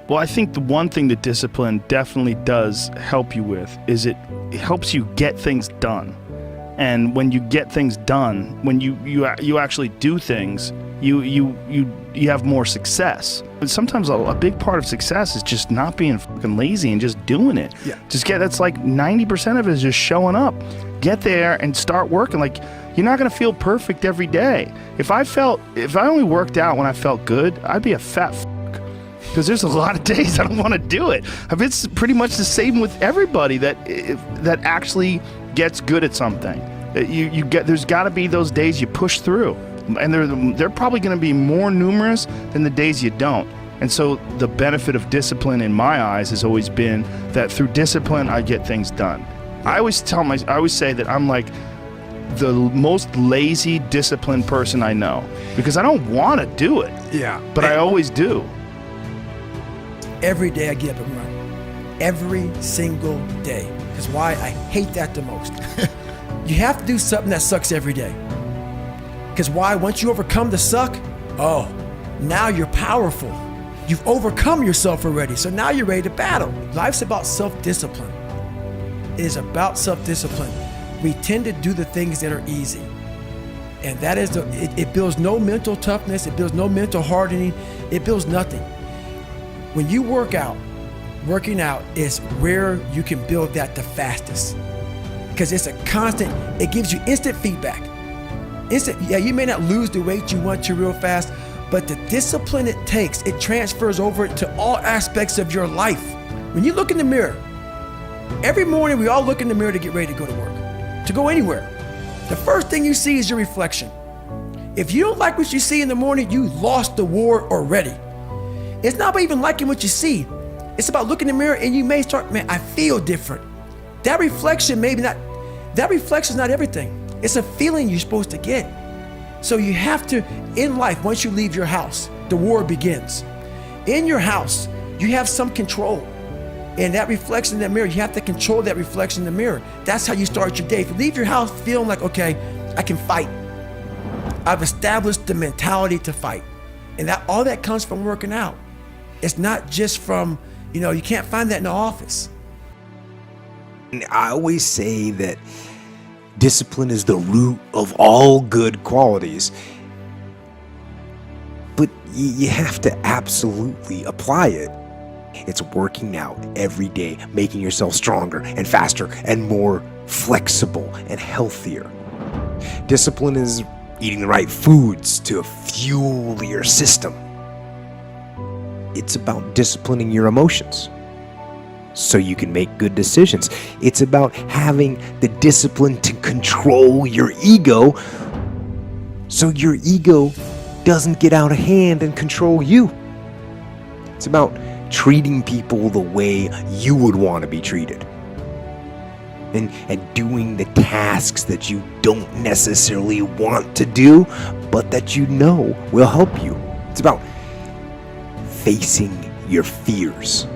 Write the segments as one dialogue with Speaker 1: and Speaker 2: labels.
Speaker 1: Well, I think the one thing that discipline definitely does help you with is it helps you get things done. And when you get things done, when you actually do things, you have more success. But sometimes a big part of success is just not being fucking lazy and just doing it.
Speaker 2: Yeah.
Speaker 1: That's like 90% of it is just showing up. Get there and start working. Like, you're not gonna feel perfect every day. If I only worked out when I felt good, I'd be a fat fuck. Because there's a lot of days I don't want to do it. It's pretty much the same with everybody that actually gets good at something. There's got to be those days you push through, and they're probably going to be more numerous than the days you don't. And so the benefit of discipline in my eyes has always been that through discipline I get things done. I always say that I'm like the most lazy disciplined person I know, because I don't want to do it.
Speaker 2: Yeah.
Speaker 1: But I always do.
Speaker 2: Every day I get up and run. Every single day. Because why? I hate that the most. You have to do something that sucks every day. Because why? Once you overcome the suck, now you're powerful. You've overcome yourself already. So now you're ready to battle. Life's about self-discipline. It is about self-discipline. We tend to do the things that are easy. And that is, it builds no mental toughness. It builds no mental hardening. It builds nothing. When you working out is where you can build that the fastest. Because it's a constant, it gives you instant feedback. You may not lose the weight you want to real fast, but the discipline it takes, it transfers over to all aspects of your life. When you look in the mirror, every morning we all look in the mirror to get ready to go to work, to go anywhere. The first thing you see is your reflection. If you don't like what you see in the morning, you lost the war already. It's not about even liking what you see. It's about looking in the mirror and you may start, man, I feel different. That reflection is not everything. It's a feeling you're supposed to get. So you have to, in life, once you leave your house, the war begins. In your house, you have some control. And that reflection in the mirror, you have to control that reflection in the mirror. That's how you start your day. If you leave your house feeling like, okay, I can fight. I've established the mentality to fight. And all that comes from working out. It's not just from, you can't find that in the office.
Speaker 3: I always say that discipline is the root of all good qualities. But you have to absolutely apply it. It's working out every day, making yourself stronger and faster and more flexible and healthier. Discipline is eating the right foods to fuel your system. It's about disciplining your emotions so you can make good decisions. It's about having the discipline to control your ego so your ego doesn't get out of hand and control you. It's about treating people the way you would want to be treated. And doing the tasks that you don't necessarily want to do, but that you know will help you. It's about facing your fears.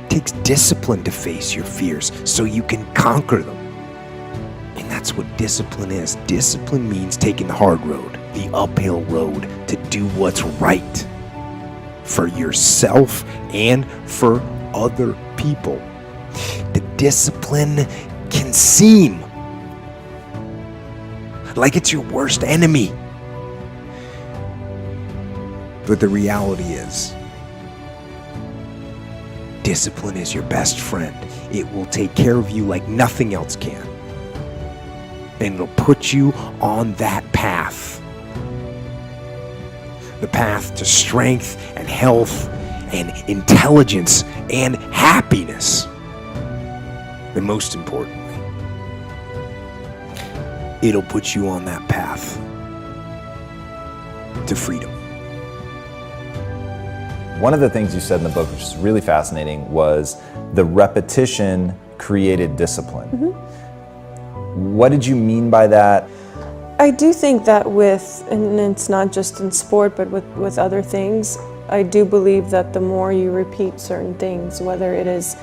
Speaker 3: It takes discipline to face your fears so you can conquer them. And that's what discipline is. Discipline means taking the hard road, the uphill road, to do what's right for yourself and for other people. The discipline can seem like it's your worst enemy. But the reality is, discipline is your best friend. It will take care of you like nothing else can. And it'll put you on that path. The path to strength and health and intelligence and happiness. And most importantly, it'll put you on that path to freedom.
Speaker 4: One of the things you said in the book, which is really fascinating, was the repetition created discipline. Mm-hmm. What did you mean by that?
Speaker 5: I do think that and it's not just in sport, but with other things, I do believe that the more you repeat certain things, whether it is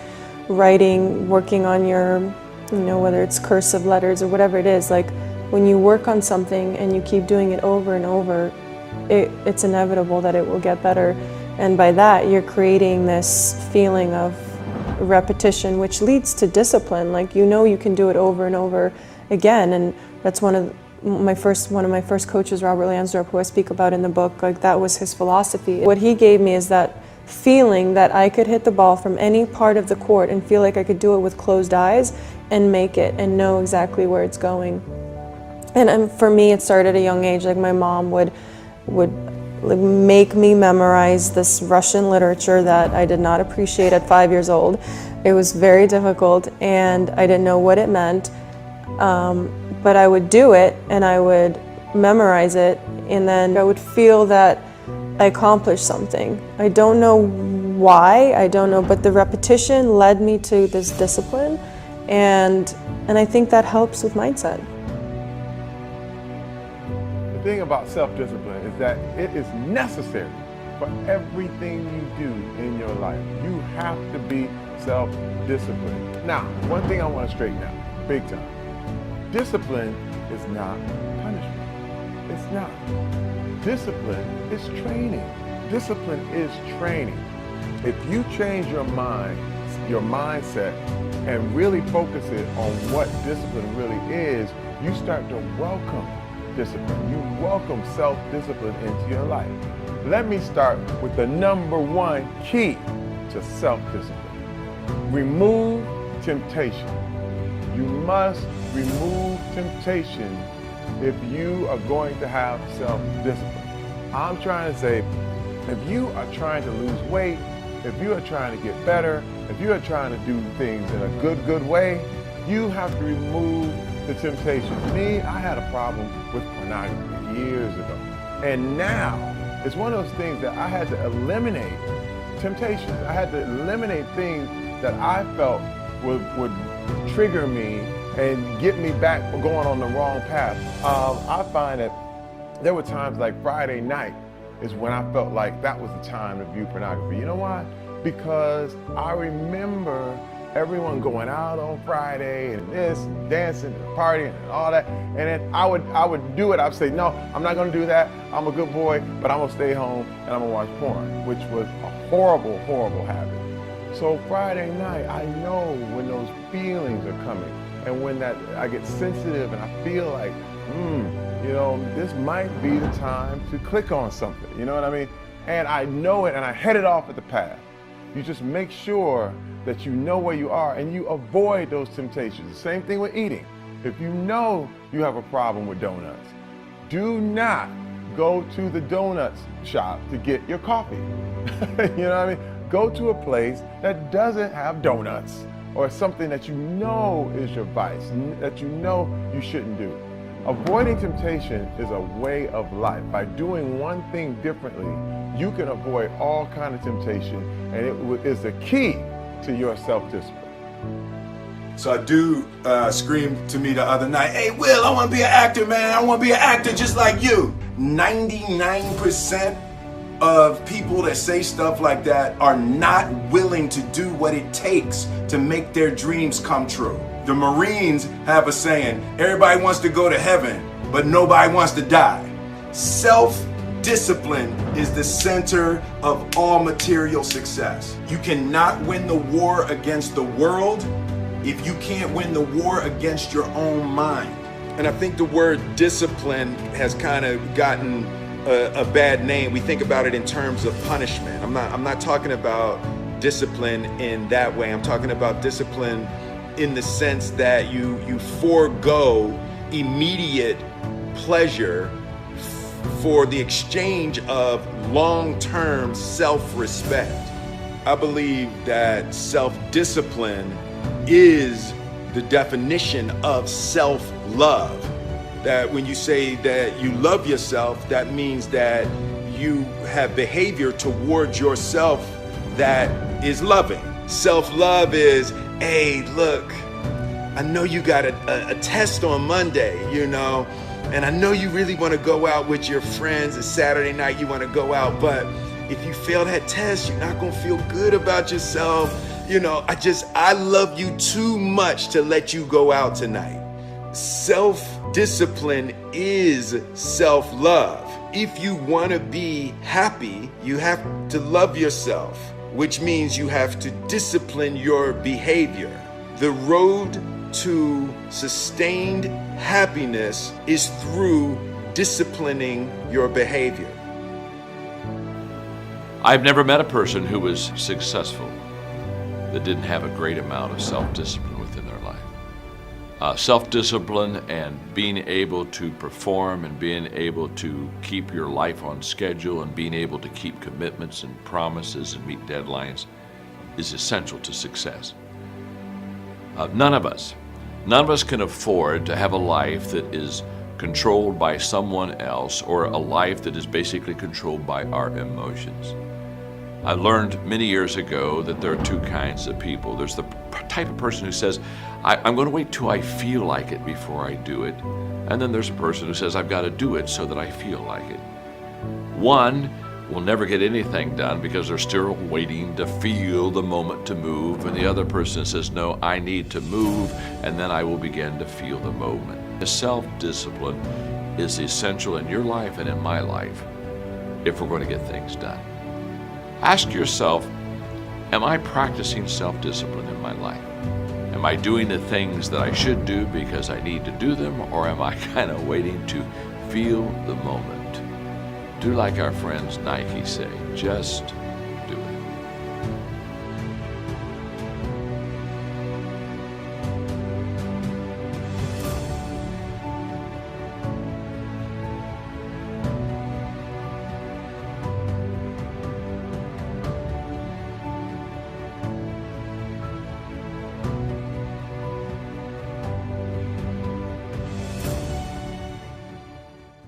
Speaker 5: writing, working on your, whether it's cursive letters or whatever it is, like when you work on something and you keep doing it over and over, it's inevitable that it will get better. And by that, you're creating this feeling of repetition, which leads to discipline. Like, you know, you can do it over and over again. And that's one of my first coaches, Robert Lansdorp, who I speak about in the book. Like, that was his philosophy. What he gave me is that feeling that I could hit the ball from any part of the court and feel like I could do it with closed eyes and make it and know exactly where it's going. And for me, it started at a young age. Like, my mom would like make me memorize this Russian literature that I did not appreciate at 5 years old. It was very difficult, and I didn't know what it meant. But I would do it, and I would memorize it, and then I would feel that I accomplished something. I don't know why, I don't know, but the repetition led me to this discipline, and I think that helps with mindset.
Speaker 6: The thing about self-discipline is that it is necessary for everything you do in your life. You have to be self-disciplined. Now, one thing I want to straighten out, big time. Discipline is not punishment. It's not. Discipline is training. Discipline is training. If you change your mindset, and really focus it on what discipline really is, you start to welcome discipline. You welcome self-discipline into your life. Let me start with the number one key to self-discipline. Remove temptation. You must remove temptation if you are going to have self-discipline. I'm trying to say, if you are trying to lose weight, if you are trying to get better, if you are trying to do things in a good way, you have to remove the temptation. Me, I had a problem with pornography years ago. And now, it's one of those things that I had to eliminate temptations. I had to eliminate things that I felt would trigger me and get me back going on the wrong path. I find that there were times like Friday night is when I felt like that was the time to view pornography. You know why? Because I remember everyone going out on Friday and this, and dancing and partying and all that. And then I would do it. I'd say, no, I'm not gonna do that. I'm a good boy, but I'm gonna stay home and I'm gonna watch porn, which was a horrible, horrible habit. So Friday night, I know when those feelings are coming and when I get sensitive and I feel like, you know, this might be the time to click on something, you know what I mean? And I know it and I head it off at the path. You just make sure that you know where you are and you avoid those temptations. The same thing with eating. If you know you have a problem with donuts, do not go to the donuts shop to get your coffee. You know what I mean? Go to a place that doesn't have donuts or something that you know is your vice, that you know you shouldn't do. Avoiding temptation is a way of life. By doing one thing differently, you can avoid all kinds of temptation, and it is the key to your self-discipline.
Speaker 7: So a dude screamed to me the other night, "Hey Will, I want to be an actor, man. I want to be an actor just like you." 99% of people that say stuff like that are not willing to do what it takes to make their dreams come true. The Marines have a saying, everybody wants to go to heaven, but nobody wants to die. Self-discipline is the center of all material success. You cannot win the war against the world if you can't win the war against your own mind. And I think the word discipline has kind of gotten a bad name. We think about it in terms of punishment. I'm not talking about discipline in that way. I'm talking about discipline in the sense that you forego immediate pleasure for the exchange of long-term self-respect. I believe that self-discipline is the definition of self-love. That when you say that you love yourself, that means that you have behavior towards yourself that is loving. Self-love is, hey, look, I know you got a test on Monday, you know, and I know you really want to go out with your friends. It's Saturday night, you want to go out, but if you fail that test, you're not going to feel good about yourself. You know, I love you too much to let you go out tonight. Self-discipline is self-love. If you want to be happy, you have to love yourself, which means you have to discipline your behavior. The road to sustained happiness is through disciplining your behavior.
Speaker 8: I've never met a person who was successful that didn't have a great amount of self-discipline within their life. Self-discipline and being able to perform and being able to keep your life on schedule and being able to keep commitments and promises and meet deadlines is essential to success. None of us can afford to have a life that is controlled by someone else or a life that is basically controlled by our emotions. I learned many years ago that there are two kinds of people. There's the type of person who says, I'm going to wait till I feel like it before I do it. And then there's a person who says, I've got to do it so that I feel like it. One will never get anything done because they're still waiting to feel the moment to move. And the other person says, no, I need to move, and then I will begin to feel the moment. Self-discipline is essential in your life and in my life if we're going to get things done. Ask yourself, am I practicing self-discipline in my life? Am I doing the things that I should do because I need to do them, or am I kind of waiting to feel the moment? Do like our friends Nike say, just